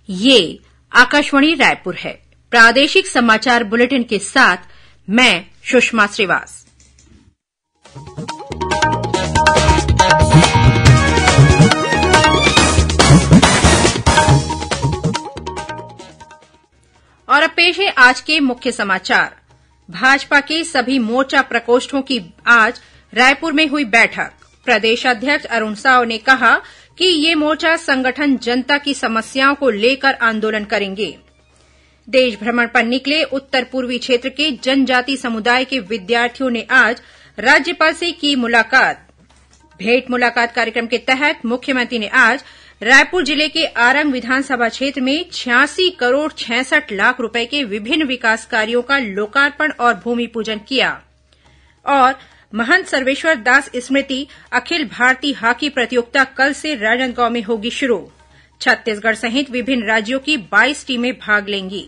ये आकाशवाणी रायपुर है। प्रादेशिक समाचार बुलेटिन के साथ मैं सुषमा श्रीवास। और अब पेश है आज के मुख्य समाचार। भाजपा के सभी मोर्चा प्रकोष्ठों की आज रायपुर में हुई बैठक। प्रदेश अध्यक्ष अरुण साव ने कहा कि ये मोर्चा संगठन जनता की समस्याओं को लेकर आंदोलन करेंगे। देश भ्रमण पर निकले उत्तर पूर्वी क्षेत्र के जनजाति समुदाय के विद्यार्थियों ने आज राज्यपाल से की मुलाकात। भेंट मुलाकात कार्यक्रम के तहत मुख्यमंत्री ने आज रायपुर जिले के आरंग विधानसभा क्षेत्र में 86 करोड़ 66 लाख रुपए के विभिन्न विकास कार्यों का लोकार्पण और भूमि पूजन किया। और महंत सर्वेश्वर दास स्मृति अखिल भारतीय हॉकी प्रतियोगिता कल से राजनांदगांव में होगी शुरू। छत्तीसगढ़ सहित विभिन्न राज्यों की 22 टीमें भाग लेंगी।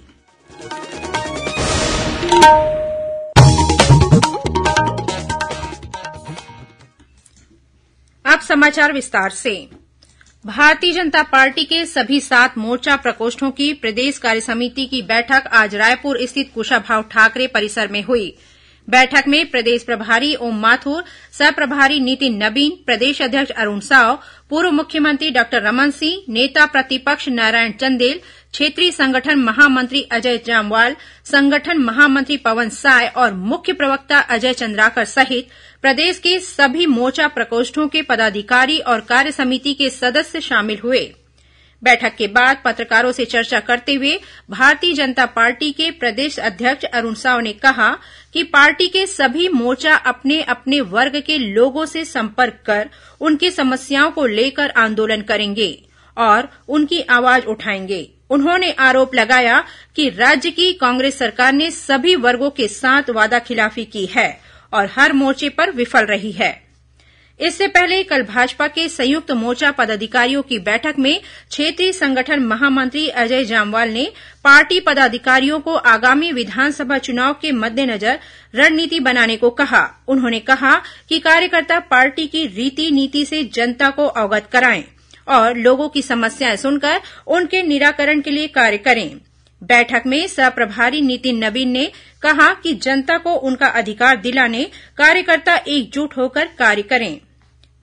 अब समाचार विस्तार से। भारतीय जनता पार्टी के सभी 7 मोर्चा प्रकोष्ठों की प्रदेश कार्यसमिति की बैठक आज रायपुर स्थित कुशाभाऊ ठाकरे परिसर में हुई। बैठक में प्रदेश प्रभारी ओम माथुर, सह प्रभारी नितिन नबीन, प्रदेश अध्यक्ष अरुण साव, पूर्व मुख्यमंत्री डॉक्टर रमन सिंह, नेता प्रतिपक्ष नारायण चंदेल, क्षेत्रीय संगठन महामंत्री अजय जामवाल, संगठन महामंत्री पवन साय और मुख्य प्रवक्ता अजय चंद्राकर सहित प्रदेश के सभी मोर्चा प्रकोष्ठों के पदाधिकारी और कार्यसमिति के सदस्य शामिल हुए। बैठक के बाद पत्रकारों से चर्चा करते हुए भारतीय जनता पार्टी के प्रदेश अध्यक्ष अरुण साव ने कहा कि पार्टी के सभी मोर्चा अपने अपने वर्ग के लोगों से संपर्क कर उनकी समस्याओं को लेकर आंदोलन करेंगे और उनकी आवाज उठाएंगे। उन्होंने आरोप लगाया कि राज्य की कांग्रेस सरकार ने सभी वर्गों के साथ वादाखिलाफी की है और हर मोर्चे पर विफल रही है। इससे पहले कल भाजपा के संयुक्त मोर्चा पदाधिकारियों की बैठक में क्षेत्रीय संगठन महामंत्री अजय जामवाल ने पार्टी पदाधिकारियों को आगामी विधानसभा चुनाव के मद्देनजर रणनीति बनाने को कहा। उन्होंने कहा कि कार्यकर्ता पार्टी की रीति नीति से जनता को अवगत कराएं और लोगों की समस्याएं सुनकर उनके निराकरण के लिए कार्य करें। बैठक में सह प्रभारी नितिन नबीन ने कहा कि जनता को उनका अधिकार दिलाने कार्यकर्ता एकजुट होकर कार्य करें।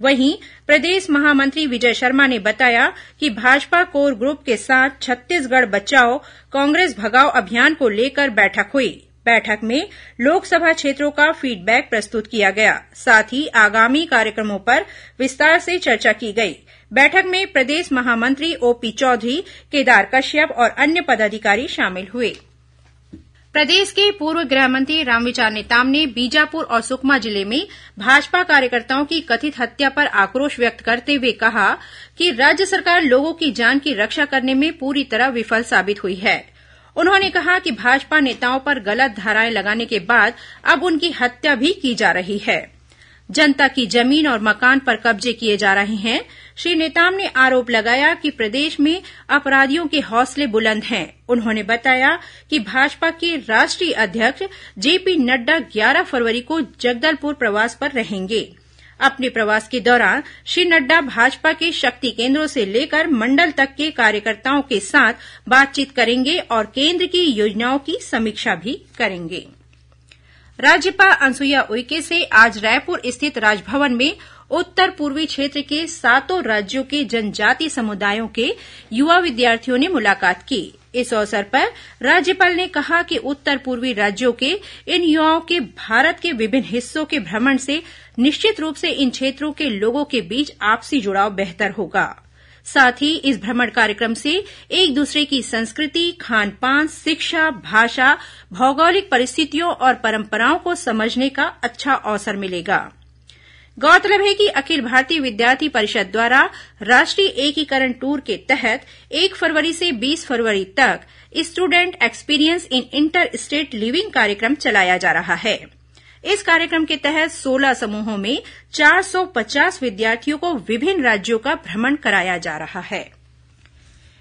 वहीं प्रदेश महामंत्री विजय शर्मा ने बताया कि भाजपा कोर ग्रुप के साथ छत्तीसगढ़ बचाओ कांग्रेस भगाओ अभियान को लेकर बैठक हुई। बैठक में लोकसभा क्षेत्रों का फीडबैक प्रस्तुत किया गया। साथ ही आगामी कार्यक्रमों पर विस्तार से चर्चा की गई। बैठक में प्रदेश महामंत्री ओपी चौधरी, केदार कश्यप और अन्य पदाधिकारी शामिल हुए। प्रदेश के पूर्व गृह मंत्री रामविचार नेताम ने बीजापुर और सुकमा जिले में भाजपा कार्यकर्ताओं की कथित हत्या पर आक्रोश व्यक्त करते हुए कहा कि राज्य सरकार लोगों की जान की रक्षा करने में पूरी तरह विफल साबित हुई है। उन्होंने कहा कि भाजपा नेताओं पर गलत धाराएं लगाने के बाद अब उनकी हत्या भी की जा रही है। जनता की जमीन और मकान पर कब्जे किए जा रहे हैं। श्री नेताम ने आरोप लगाया कि प्रदेश में अपराधियों के हौसले बुलंद हैं। उन्होंने बताया कि भाजपा के राष्ट्रीय अध्यक्ष जेपी नड्डा 11 फरवरी को जगदलपुर प्रवास पर रहेंगे। अपने प्रवास के दौरान श्री नड्डा भाजपा के शक्ति केंद्रों से लेकर मंडल तक के कार्यकर्ताओं के साथ बातचीत करेंगे और केंद्र की योजनाओं की समीक्षा भी करेंगे। राज्यपाल अनुसुईया उइके से आज रायपुर स्थित राजभवन में उत्तर पूर्वी क्षेत्र के 7 राज्यों के जनजाति समुदायों के युवा विद्यार्थियों ने मुलाकात की। इस अवसर पर राज्यपाल ने कहा कि उत्तर पूर्वी राज्यों के इन युवाओं के भारत के विभिन्न हिस्सों के भ्रमण से निश्चित रूप से इन क्षेत्रों के लोगों के बीच आपसी जुड़ाव बेहतर होगा। साथ ही इस भ्रमण कार्यक्रम से एक दूसरे की संस्कृति, खान पान, शिक्षा, भाषा, भौगोलिक परिस्थितियों और परंपराओं को समझने का अच्छा अवसर मिलेगा। गौरतलब है कि अखिल भारतीय विद्यार्थी परिषद द्वारा राष्ट्रीय एकीकरण टूर के तहत 1 फरवरी से 20 फरवरी तक student experience in inter state living कार्यक्रम चलाया जा रहा है। इस कार्यक्रम के तहत 16 समूहों में 450 विद्यार्थियों को विभिन्न राज्यों का भ्रमण कराया जा रहा है।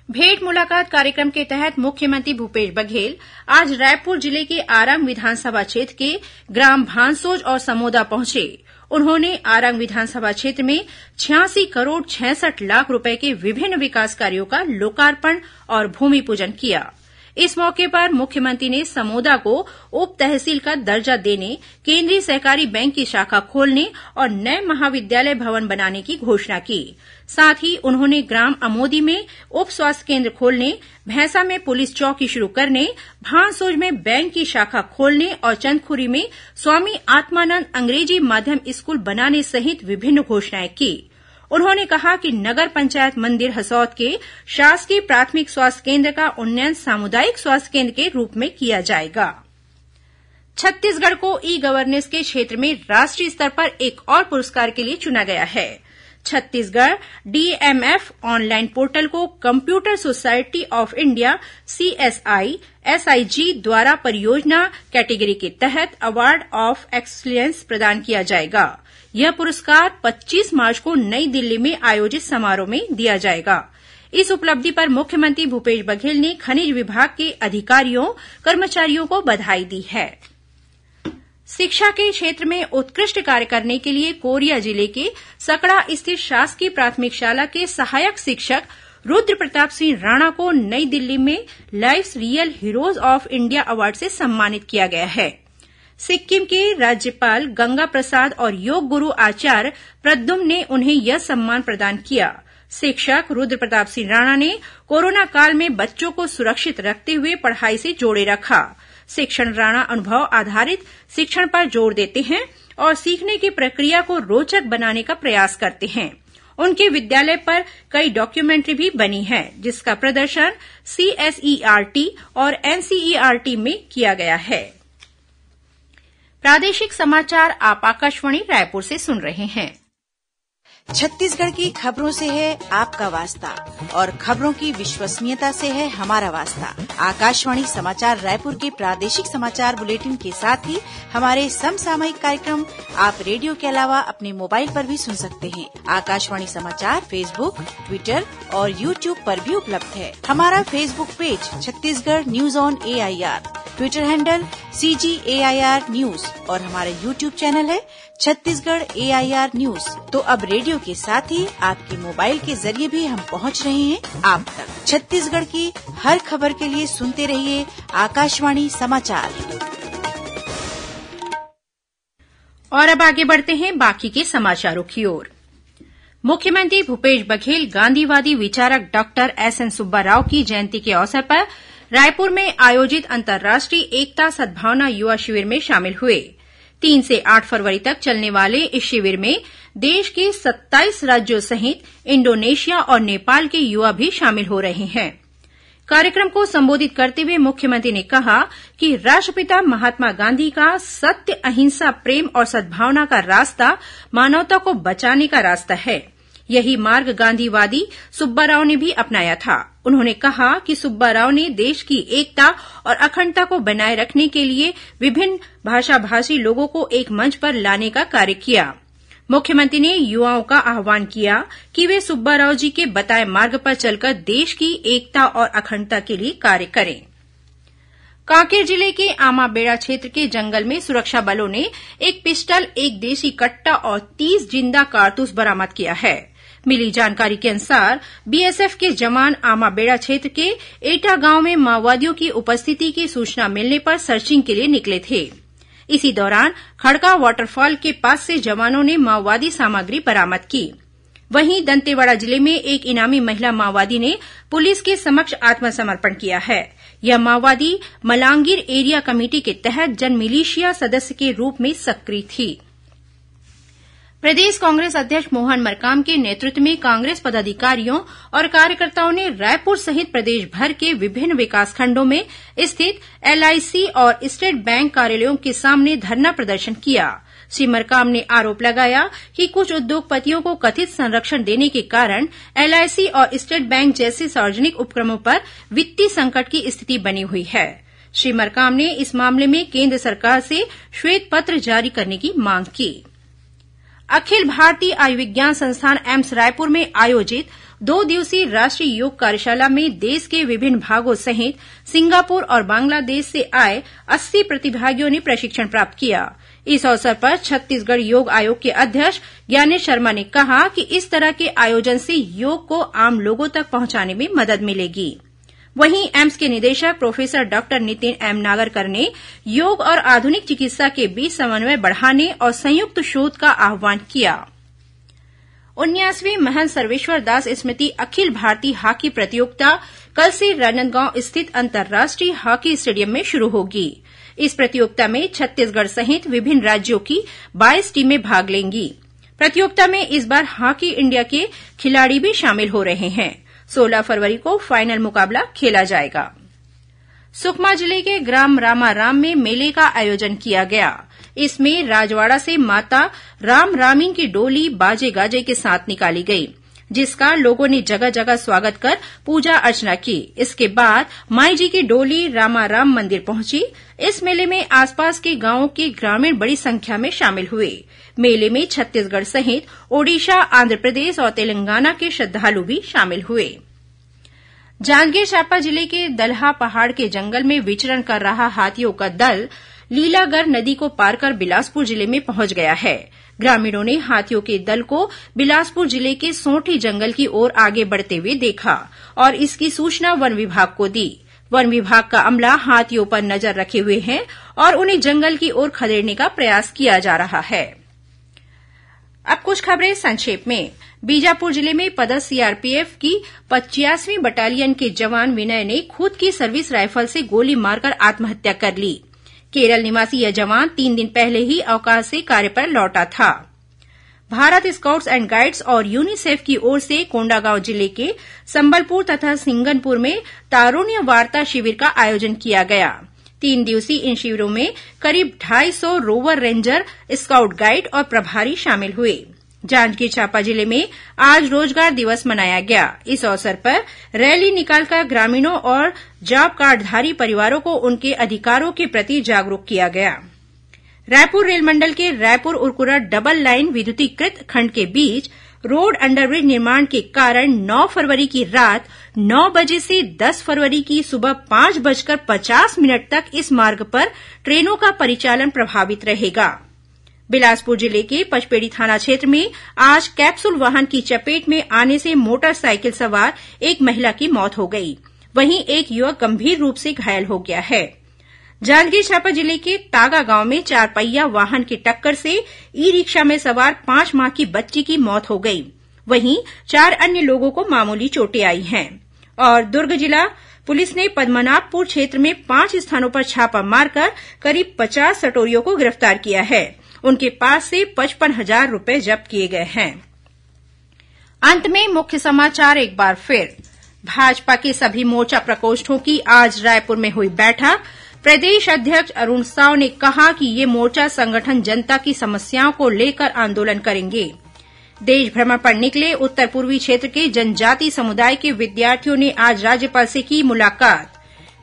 भेंट मुलाकात कार्यक्रम के तहत मुख्यमंत्री भूपेश बघेल आज रायपुर जिले के आरंग विधानसभा क्षेत्र के ग्राम भांसोज और समोदा पहुंचे। उन्होंने आरंग विधानसभा क्षेत्र में 86 करोड़ 66 लाख रुपए के विभिन्न विकास कार्यों का लोकार्पण और भूमि पूजन किया। इस मौके पर मुख्यमंत्री ने समोदा को उप तहसील का दर्जा देने, केंद्रीय सहकारी बैंक की शाखा खोलने और नए महाविद्यालय भवन बनाने की घोषणा की। साथ ही उन्होंने ग्राम अमोदी में उप स्वास्थ्य केंद्र खोलने, भैंसा में पुलिस चौकी शुरू करने, भांसोज में बैंक की शाखा खोलने और चंदखुरी में स्वामी आत्मानंद अंग्रेजी माध्यम स्कूल बनाने सहित विभिन्न घोषणाएं की। उन्होंने कहा कि नगर पंचायत मंदिर हसौद के शासकीय प्राथमिक स्वास्थ्य केंद्र का उन्नयन सामुदायिक स्वास्थ्य केंद्र के रूप में किया जाएगा। छत्तीसगढ़ को ई गवर्नेंस के क्षेत्र में राष्ट्रीय स्तर पर एक और पुरस्कार के लिए चुना गया है। छत्तीसगढ़ डीएमएफ ऑनलाइन पोर्टल को computer society of India CSI SIG द्वारा परियोजना कैटेगरी के तहत अवार्ड ऑफ एक्सीलेंस प्रदान किया जाएगा। यह पुरस्कार 25 मार्च को नई दिल्ली में आयोजित समारोह में दिया जाएगा। इस उपलब्धि पर मुख्यमंत्री भूपेश बघेल ने खनिज विभाग के अधिकारियों कर्मचारियों को बधाई दी है। शिक्षा के क्षेत्र में उत्कृष्ट कार्य करने के लिए कोरिया जिले के सकड़ा स्थित शासकीय प्राथमिक शाला के सहायक शिक्षक रुद्र प्रताप सिंह राणा को नई दिल्ली में life real heroes of India award से सम्मानित किया गया है। सिक्किम के राज्यपाल गंगा प्रसाद और योग गुरु आचार्य प्रद्युम्न ने उन्हें यह सम्मान प्रदान किया। शिक्षक रुद्र प्रताप सिंह राणा ने कोरोना काल में बच्चों को सुरक्षित रखते हुए पढ़ाई से जोड़े रखा। शिक्षण राणा अनुभव आधारित शिक्षण पर जोर देते हैं और सीखने की प्रक्रिया को रोचक बनाने का प्रयास करते हैं। उनके विद्यालय पर कई डॉक्यूमेंट्री भी बनी है, जिसका प्रदर्शन सीएसईआरटी और एनसीईआरटी में किया गया है। प्रादेशिक समाचार आप आकाशवाणी रायपुर से सुन रहे हैं। छत्तीसगढ़ की खबरों से है आपका वास्ता और खबरों की विश्वसनीयता से है हमारा वास्ता। आकाशवाणी समाचार रायपुर के प्रादेशिक समाचार बुलेटिन के साथ ही हमारे समसामयिक कार्यक्रम आप रेडियो के अलावा अपने मोबाइल पर भी सुन सकते हैं। आकाशवाणी समाचार फेसबुक, ट्विटर और यूट्यूब पर भी उपलब्ध है। हमारा Facebook page Chhattisgarh news on AIR, Twitter handle CGAIR news और हमारा यूट्यूब चैनल है छत्तीसगढ़ AIR न्यूज। तो अब रेडियो के साथ ही आपके मोबाइल के जरिए भी हम पहुंच रहे हैं आप तक। छत्तीसगढ़ की हर खबर के लिए सुनते रहिए आकाशवाणी समाचार। और अब आगे बढ़ते हैं बाकी के समाचारों की ओर। मुख्यमंत्री भूपेश बघेल गांधीवादी विचारक डॉक्टर SN सुब्बा राव की जयंती के अवसर पर रायपुर में आयोजित अंतर्राष्ट्रीय एकता सद्भावना युवा शिविर में शामिल हुए। 3 से 8 फरवरी तक चलने वाले इस शिविर में देश के 27 राज्यों सहित इंडोनेशिया और नेपाल के युवा भी शामिल हो रहे हैं। कार्यक्रम को संबोधित करते हुए मुख्यमंत्री ने कहा कि राष्ट्रपिता महात्मा गांधी का सत्य, अहिंसा, प्रेम और सद्भावना का रास्ता मानवता को बचाने का रास्ता है। यही मार्ग गांधीवादी सुब्बाराव ने भी अपनाया था। उन्होंने कहा कि सुब्बाराव ने देश की एकता और अखंडता को बनाए रखने के लिए विभिन्न भाषाभाषी लोगों को एक मंच पर लाने का कार्य किया। मुख्यमंत्री ने युवाओं का आह्वान किया कि वे सुब्बाराव जी के बताए मार्ग पर चलकर देश की एकता और अखंडता के लिए कार्य करें। कांकेर जिले के आमाबेड़ा क्षेत्र के जंगल में सुरक्षा बलों ने एक पिस्टल, एक देसी कट्टा और 30 जिंदा कारतूस बरामद किया है। मिली जानकारी के अनुसार बीएसएफ के जवान आमाबेड़ा क्षेत्र के एटा गांव में माओवादियों की उपस्थिति की सूचना मिलने पर सर्चिंग के लिए निकले थे। इसी दौरान खड़का वाटरफॉल के पास से जवानों ने माओवादी सामग्री बरामद की। वहीं दंतेवाड़ा जिले में एक इनामी महिला माओवादी ने पुलिस के समक्ष आत्मसमर्पण किया है। यह माओवादी मलांगीर एरिया कमेटी के तहत जन मिलिशिया सदस्य के रूप में सक्रिय थी। प्रदेश कांग्रेस अध्यक्ष मोहन मरकाम के नेतृत्व में कांग्रेस पदाधिकारियों और कार्यकर्ताओं ने रायपुर सहित प्रदेश भर के विभिन्न विकासखंडों में स्थित LIC और स्टेट बैंक कार्यालयों के सामने धरना प्रदर्शन किया। श्री मरकाम ने आरोप लगाया कि कुछ उद्योगपतियों को कथित संरक्षण देने के कारण LIC और स्टेट बैंक जैसे सार्वजनिक उपक्रमों पर वित्तीय संकट की स्थिति बनी हुई है। श्री मरकाम ने इस मामले में केंद्र सरकार से श्वेत पत्र जारी करने की मांग की। अखिल भारतीय आयुर्विज्ञान संस्थान एम्स रायपुर में आयोजित 2 दिवसीय राष्ट्रीय योग कार्यशाला में देश के विभिन्न भागों सहित सिंगापुर और बांग्लादेश से आए 80 प्रतिभागियों ने प्रशिक्षण प्राप्त किया। इस अवसर पर छत्तीसगढ़ योग आयोग के अध्यक्ष ज्ञानेश शर्मा ने कहा कि इस तरह के आयोजन से योग को आम लोगों तक पहुंचाने में मदद मिलेगी। वहीं एम्स के निदेशक professor doctor Nitin M Nagarkar ने योग और आधुनिक चिकित्सा के बीच समन्वय बढ़ाने और संयुक्त शोध का आह्वान किया। 19वीं महंत सर्वेश्वर दास स्मृति अखिल भारतीय हॉकी प्रतियोगिता कल से राजनांदगांव स्थित अंतर्राष्ट्रीय हॉकी स्टेडियम में शुरू होगी। इस प्रतियोगिता में छत्तीसगढ़ सहित विभिन्न राज्यों की 22 टीमें भाग लेंगी। प्रतियोगिता में इस बार हॉकी इंडिया के खिलाड़ी भी शामिल हो रहे हैं। 16 फरवरी को फाइनल मुकाबला खेला जाएगा। सुकमा जिले के ग्राम रामाराम में मेले का आयोजन किया गया। इसमें राजवाड़ा से माता राम रामी की डोली बाजे गाजे के साथ निकाली गई, जिसका लोगों ने जगह जगह स्वागत कर पूजा अर्चना की। इसके बाद माई जी की डोली रामाराम मंदिर पहुंची। इस मेले में आसपास के गांवों के ग्रामीण बड़ी संख्या में शामिल हुए। मेले में छत्तीसगढ़ सहित ओडिशा, आंध्र प्रदेश और तेलंगाना के श्रद्धालु भी शामिल हुए। जांजगीर चांपा जिले के दलहा पहाड़ के जंगल में विचरण कर रहा हाथियों का दल लीलागर नदी को पार कर बिलासपुर जिले में पहुंच गया है। ग्रामीणों ने हाथियों के दल को बिलासपुर जिले के सोंठी जंगल की ओर आगे बढ़ते हुए देखा और इसकी सूचना वन विभाग को दी। वन विभाग का अमला हाथियों पर नजर रखे हुए है और उन्हें जंगल की ओर खदेड़ने का प्रयास किया जा रहा है। अब कुछ खबरें संक्षेप में। बीजापुर जिले में पदस्थ सीआरपीएफ की 85वीं बटालियन के जवान विनय ने खुद की सर्विस राइफल से गोली मारकर आत्महत्या कर ली। केरल निवासी यह जवान 3 दिन पहले ही अवकाश से कार्य पर लौटा था। भारत स्काउट्स एंड गाइड्स और यूनिसेफ की ओर से कोंडागांव जिले के संबलपुर तथा सिंगनपुर में तारुण्य वार्ता शिविर का आयोजन किया गया। 3 दिवसीय इन शिविरों में करीब 250 रोवर रेंजर, स्काउट गाइड और प्रभारी शामिल हुए। जांजगीर चांपा जिले में आज रोजगार दिवस मनाया गया। इस अवसर पर रैली निकालकर ग्रामीणों और जॉब कार्डधारी परिवारों को उनके अधिकारों के प्रति जागरूक किया गया। रायपुर रेल मंडल के रायपुर उरकुरा डबल लाइन विद्युतीकृत खंड के बीच रोड अंडरब्रिज निर्माण के कारण 9 फरवरी की रात 9 बजे से 10 फरवरी की सुबह 5:50 तक इस मार्ग पर ट्रेनों का परिचालन प्रभावित रहेगा। बिलासपुर जिले के पचपेड़ी थाना क्षेत्र में आज कैप्सूल वाहन की चपेट में आने से मोटरसाइकिल सवार एक महिला की मौत हो गई। वहीं एक युवक गंभीर रूप से घायल हो गया है। जांजगीर चांपा जिले के तागा गांव में 4 पहिया वाहन की टक्कर से ई रिक्शा में सवार 5 माह की बच्ची की मौत हो गई। वहीं 4 अन्य लोगों को मामूली चोटें आई हैं। और दुर्ग जिला पुलिस ने पद्मनाभपुर क्षेत्र में 5 स्थानों पर छापा मारकर करीब 50 सटोरियों को गिरफ्तार किया है। उनके पास से 55,000 रूपये जब्त किए गए हैं। अंत में मुख्य समाचार एक बार फिर। भाजपा के सभी मोर्चा प्रकोष्ठों की आज रायपुर में हुई बैठक। प्रदेश अध्यक्ष अरुण साव ने कहा कि ये मोर्चा संगठन जनता की समस्याओं को लेकर आंदोलन करेंगे। देश भ्रमण पर निकले उत्तर पूर्वी क्षेत्र के जनजाति समुदाय के विद्यार्थियों ने आज राज्यपाल से की मुलाकात।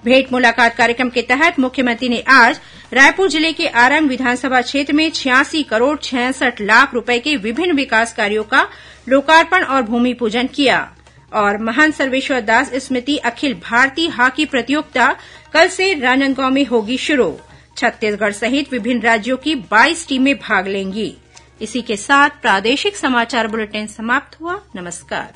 भेंट मुलाकात कार्यक्रम के तहत मुख्यमंत्री ने आज रायपुर जिले के आरंग विधानसभा क्षेत्र में 86 करोड़ 66 लाख रुपए के विभिन्न विकास कार्यों का लोकार्पण और भूमि पूजन किया। और महंत सर्वेश्वर दास स्मृति अखिल भारतीय हॉकी प्रतियोगिता कल से राजनांदगांव में होगी शुरू। छत्तीसगढ़ सहित विभिन्न राज्यों की 22 टीमें भाग लेंगी। इसी के साथ प्रादेशिक समाचार बुलेटिन समाप्त हुआ। नमस्कार।